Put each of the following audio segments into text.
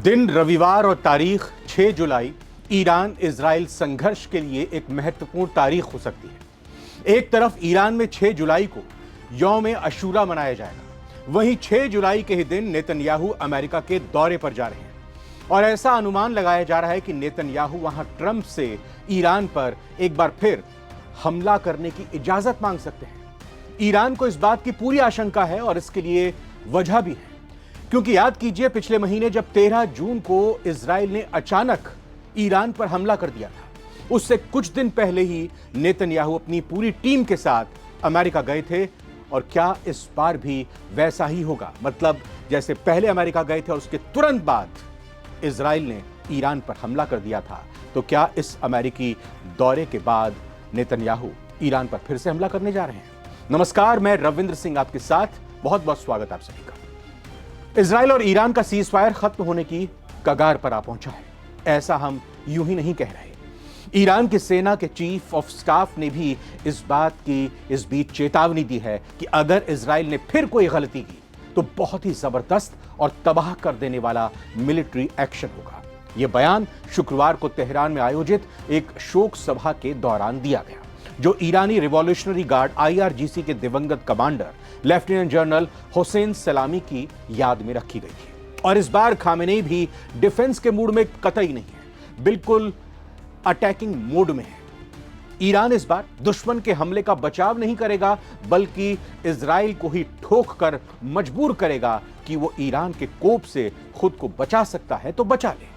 दिन रविवार और तारीख 6 जुलाई ईरान इजराइल संघर्ष के लिए एक महत्वपूर्ण तारीख हो सकती है। एक तरफ ईरान में 6 जुलाई को यौम अशूरा मनाया जाएगा, वहीं 6 जुलाई के ही दिन नेतन्याहू अमेरिका के दौरे पर जा रहे हैं और ऐसा अनुमान लगाया जा रहा है कि नेतन्याहू वहां ट्रंप से ईरान पर एक बार फिर हमला करने की इजाजत मांग सकते हैं। ईरान को इस बात की पूरी आशंका है और इसके लिए वजह भी है, क्योंकि याद कीजिए पिछले महीने जब 13 जून को इजराइल ने अचानक ईरान पर हमला कर दिया था, उससे कुछ दिन पहले ही नेतन्याहू अपनी पूरी टीम के साथ अमेरिका गए थे। और क्या इस बार भी वैसा ही होगा? मतलब जैसे पहले अमेरिका गए थे और उसके तुरंत बाद इजराइल ने ईरान पर हमला कर दिया था, तो क्या इस अमेरिकी दौरे के बाद नेतन्याहू ईरान पर फिर से हमला करने जा रहे हैं? नमस्कार, मैं रविंद्र सिंह आपके साथ, बहुत बहुत स्वागत आप सभी का। इजराइल और ईरान का सीजफायर खत्म होने की कगार पर आ पहुंचा है, ऐसा हम यूं ही नहीं कह रहे। ईरान की सेना के चीफ ऑफ स्टाफ ने भी इस बात की इस बीच चेतावनी दी है कि अगर इजराइल ने फिर कोई गलती की तो बहुत ही जबरदस्त और तबाह कर देने वाला मिलिट्री एक्शन होगा। यह बयान शुक्रवार को तेहरान में आयोजित एक शोक सभा के दौरान दिया गया, जो ईरानी रिवॉल्यूशनरी गार्ड IRGC के दिवंगत कमांडर लेफ्टिनेंट जनरल हुसैन सलामी की याद में रखी गई थी। और इस बार खामेनेई भी डिफेंस के मूड में कतई नहीं है, बिल्कुल अटैकिंग मोड में है। ईरान इस बार दुश्मन के हमले का बचाव नहीं करेगा, बल्कि इजराइल को ही ठोक कर मजबूर करेगा कि वो ईरान के कोप से खुद को बचा सकता है तो बचा ले।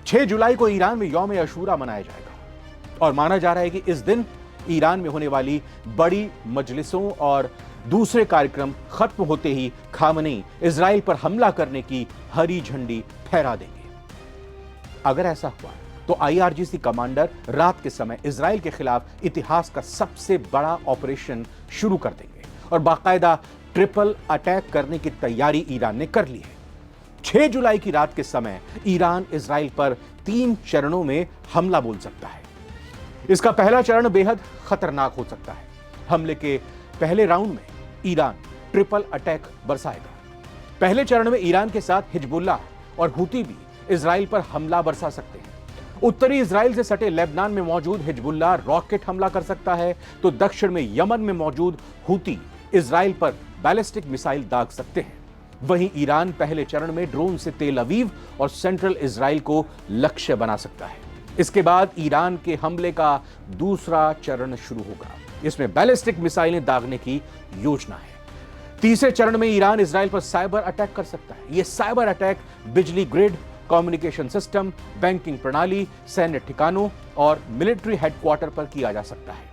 6 जुलाई को ईरान में यौम अशूरा मनाया जाएगा और माना जा रहा है कि इस दिन ईरान में होने वाली बड़ी मजलिसों और दूसरे कार्यक्रम खत्म होते ही खामेनेई इजराइल पर हमला करने की हरी झंडी फहरा देंगे। अगर ऐसा हुआ तो IRGC कमांडर रात के समय इजराइल के खिलाफ इतिहास का सबसे बड़ा ऑपरेशन शुरू कर देंगे और बाकायदा ट्रिपल अटैक करने की तैयारी ईरान ने कर ली है। 6 जुलाई की रात के समय ईरान इजराइल पर 3 चरणों में हमला बोल सकता है। इसका पहला चरण बेहद खतरनाक हो सकता है। हमले के पहले राउंड में ईरान ट्रिपल अटैक बरसाएगा। पहले चरण में ईरान के साथ हिजबुल्लाह और हूती भी इजराइल पर हमला बरसा सकते हैं। उत्तरी इजराइल से सटे लेबनान में मौजूद हिजबुल्लाह रॉकेट हमला कर सकता है, तो दक्षिण में यमन में मौजूद हूती इजराइल पर बैलिस्टिक मिसाइल दाग सकते हैं। वहीं ईरान पहले चरण में ड्रोन से तेल अवीव और सेंट्रल इजराइल को लक्ष्य बना सकता है। इसके बाद ईरान के हमले का दूसरा चरण शुरू होगा। इसमें बैलिस्टिक मिसाइलें दागने की योजना है। तीसरे चरण में ईरान इजराइल पर साइबर अटैक कर सकता है। यह साइबर अटैक बिजली ग्रिड, कम्युनिकेशन सिस्टम, बैंकिंग प्रणाली, सैन्य ठिकानों और मिलिट्री हेडक्वार्टर पर किया जा सकता है।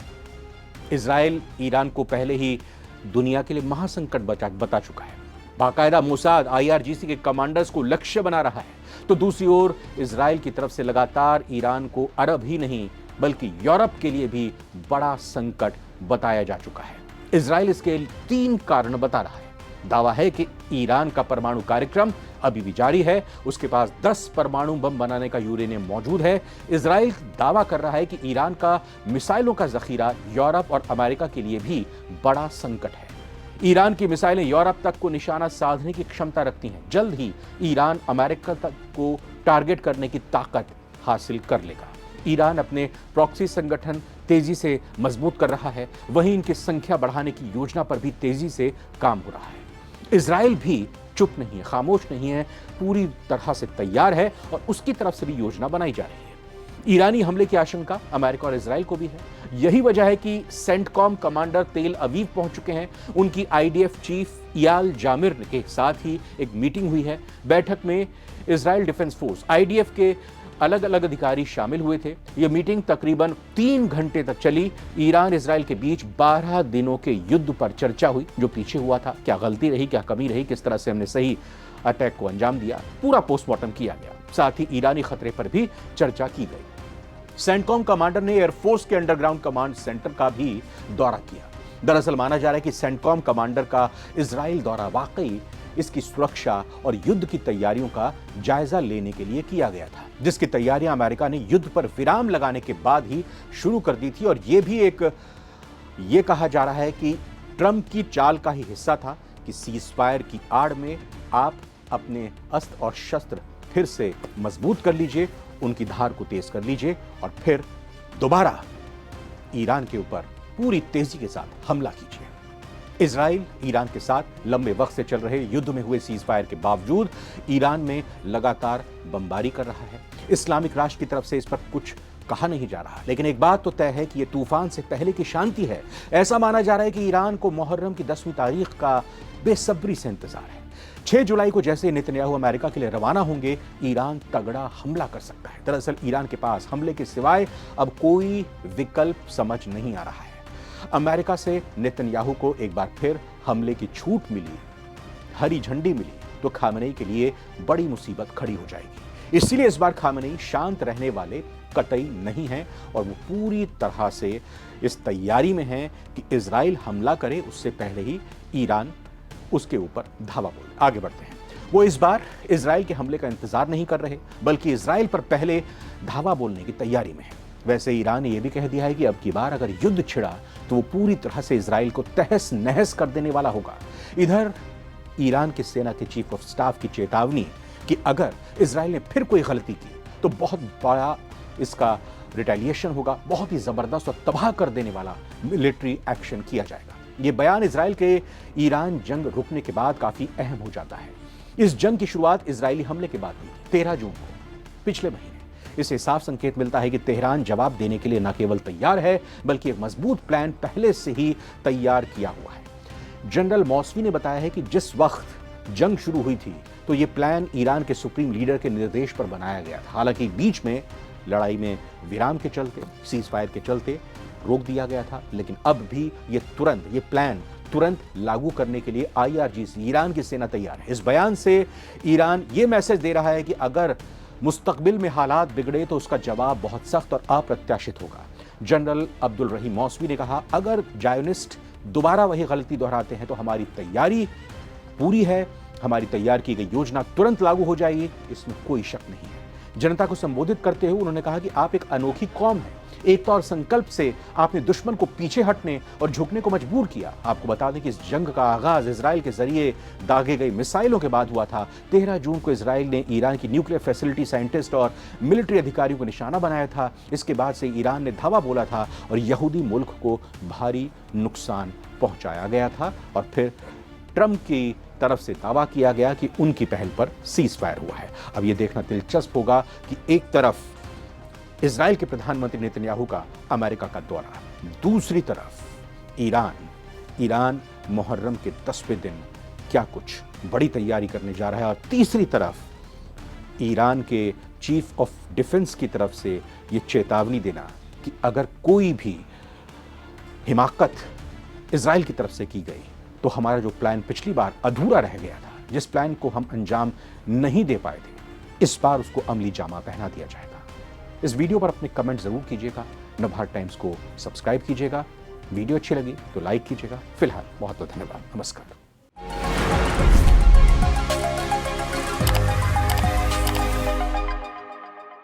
इजराइल ईरान को पहले ही दुनिया के लिए महासंकट बता चुका है। बाकायदा मोसाद IRGC के कमांडर्स को लक्ष्य बना रहा है, तो दूसरी ओर इजराइल की तरफ से लगातार ईरान को अरब ही नहीं बल्कि यूरोप के लिए भी बड़ा संकट बताया जा चुका है। इजराइल इसके 3 कारण बता रहा है। दावा है कि ईरान का परमाणु कार्यक्रम अभी भी जारी है, उसके पास 10 परमाणु बम बनाने का यूरेनियम मौजूद है। इजराइल दावा कर रहा है कि ईरान का मिसाइलों का जखीरा यूरोप और अमेरिका के लिए भी बड़ा संकट है। ईरान की मिसाइलें यूरोप तक को निशाना साधने की क्षमता रखती हैं। जल्द ही ईरान अमेरिका तक को टारगेट करने की ताकत हासिल कर लेगा। ईरान अपने प्रॉक्सी संगठन तेजी से मजबूत कर रहा है, वहीं इनकी संख्या बढ़ाने की योजना पर भी तेजी से काम हो रहा है। इजराइल भी चुप नहीं है, खामोश नहीं है, पूरी तरह से तैयार है और उसकी तरफ से भी योजना बनाई जा रही है। ईरानी हमले की आशंका अमेरिका और इजराइल को भी है। यही वजह है कि सेंटकॉम कमांडर तेल अवीव पहुंच चुके हैं। उनकी IDF चीफ इयाल जामिर के साथ ही एक मीटिंग हुई है। बैठक में इजराइल डिफेंस फोर्स IDF के अलग अलग अधिकारी शामिल हुए थे। यह मीटिंग तकरीबन 3 घंटे तक चली। ईरान इजराइल के बीच 12 दिनों के युद्ध पर चर्चा हुई, जो पीछे हुआ था, क्या गलती रही, क्या कमी रही, किस तरह से हमने सही अटैक को अंजाम दिया, पूरा पोस्टमार्टम किया गया। साथ ही ईरानी खतरे पर भी चर्चा की गई। सेंटकॉम कमांडर ने एयरफोर्स के अंडरग्राउंड कमांड सेंटर का भी दौरा किया। दरअसल माना जा रहा है कि सेंटकॉम कमांडर का इजराइल दौरा वाकई इसकी सुरक्षा और युद्ध की तैयारियों का जायजा लेने के लिए किया गया था, जिसकी तैयारियां अमेरिका ने युद्ध पर विराम लगाने के बाद ही शुरू कर दी थी। और ये कहा जा रहा है कि ट्रंप की चाल का ही हिस्सा था कि सीजफायर की आड़ में आप अपने अस्त्र और शस्त्र फिर से मजबूत कर लीजिए, उनकी धार को तेज कर लीजिए और फिर दोबारा ईरान के ऊपर पूरी तेजी के साथ हमला कीजिए। इजराइल ईरान के साथ लंबे वक्त से चल रहे युद्ध में हुए सीज फायर के बावजूद ईरान में लगातार बमबारी कर रहा है। इस्लामिक राष्ट्र की तरफ से इस पर कुछ कहा नहीं जा रहा, लेकिन एक बात तो तय है कि यह तूफान से पहले की शांति है। ऐसा माना जा रहा है कि ईरान को मुहर्रम की 10वीं तारीख का बेसब्री से इंतजार है। 6 जुलाई को जैसे नेतन्याहू अमेरिका के लिए रवाना होंगे, ईरान तगड़ा हमला कर सकता है। दरअसल ईरान के पास हमले के सिवाय अब कोई विकल्प समझ नहीं आ रहा है। अमेरिका से नेतन्याहू को एक बार फिर हमले की छूट मिली, हरी झंडी मिली, तो खामेनेई के लिए बड़ी मुसीबत खड़ी हो जाएगी। इसलिए इस बार खामेनेई शांत रहने वाले कतई नहीं हैं और वो पूरी तरह से इस तैयारी में हैं कि इजराइल हमला करे उससे पहले ही ईरान उसके ऊपर धावा बोले। आगे बढ़ते हैं। वो इस बार इजराइल के हमले का इंतजार नहीं कर रहे, बल्कि इजराइल पर पहले धावा बोलने की तैयारी में है। वैसे ईरान ने यह भी कह दिया है कि अब की बार अगर युद्ध छिड़ा तो वो पूरी तरह से इजराइल को तहस नहस कर देने वाला होगा। इधर ईरान की सेना के चीफ ऑफ स्टाफ की चेतावनी कि अगर इजराइल ने फिर कोई गलती की तो बहुत बड़ा इसका रिटेलिएशन होगा, बहुत ही जबरदस्त और तबाह कर देने वाला मिलिट्री एक्शन किया जाएगा। यह बयान इजराइल के ईरान जंग रुकने के बाद काफी अहम हो जाता है। इस जंग की शुरुआत इजरायली हमले के बाद हुई 13 जून को, पिछले महीने। इससे साफ संकेत मिलता है कि तेहरान जवाब देने के लिए न केवल तैयार है, बल्कि एक मजबूत प्लान पहले से ही तैयार किया हुआ है। जनरल मौसवी ने बताया है कि जिस वक्त जंग शुरू हुई थी तो यह प्लान ईरान के सुप्रीम लीडर के निर्देश पर बनाया गया था। हालांकि बीच में लड़ाई में विराम के चलते, सीज फायर के चलते रोक दिया गया था, लेकिन अब भी ये प्लान तुरंत लागू करने के लिए IRGC ईरान की सेना तैयार है। इस बयान से ईरान ये मैसेज दे रहा है कि अगर मुस्तकबिल में हालात बिगड़े तो उसका जवाब बहुत सख्त और अप्रत्याशित होगा। जनरल अब्दुल रहीम मौसवी ने कहा, अगर जायोनिस्ट दोबारा वही गलती दोहराते हैं तो हमारी तैयारी पूरी है, हमारी तैयार की गई योजना तुरंत लागू हो जाएगी, इसमें कोई शक नहीं है। जनता को संबोधित करते हुए उन्होंने कहा कि आप एक अनोखी कौम है, एकता और संकल्प से आपने दुश्मन को पीछे हटने और झुकने को मजबूर किया। आपको बता दें कि इस जंग का आगाज इजराइल के जरिए दागे गई मिसाइलों के बाद हुआ था। 13 जून को इजराइल ने ईरान की न्यूक्लियर फैसिलिटी, साइंटिस्ट और मिलिट्री अधिकारियों को निशाना बनाया था। इसके बाद से ईरान ने धावा बोला था और यहूदी मुल्क को भारी नुकसान पहुंचाया गया था और फिर ट्रंप की तरफ से दावा किया गया कि उनकी पहल पर सीज फायर हुआ है। अब यह देखना दिलचस्प होगा कि एक तरफ इजराइल के प्रधानमंत्री नेतन्याहू का अमेरिका का दौरा, दूसरी तरफ ईरान मुहर्रम के 10वें दिन क्या कुछ बड़ी तैयारी करने जा रहा है, और तीसरी तरफ ईरान के चीफ ऑफ डिफेंस की तरफ से यह चेतावनी देना कि अगर कोई भी हिमाकत इजराइल की तरफ से की गई तो हमारा जो प्लान पिछली बार अधूरा रह गया था, जिस प्लान को हम अंजाम नहीं दे पाए थे, इस बार उसको अमली जामा पहना दिया जाएगा। इस वीडियो पर अपने कमेंट जरूर कीजिएगा, नवभारत टाइम्स को सब्सक्राइब कीजिएगा, वीडियो अच्छी लगी तो लाइक कीजिएगा। फिलहाल बहुत बहुत धन्यवाद, नमस्कार।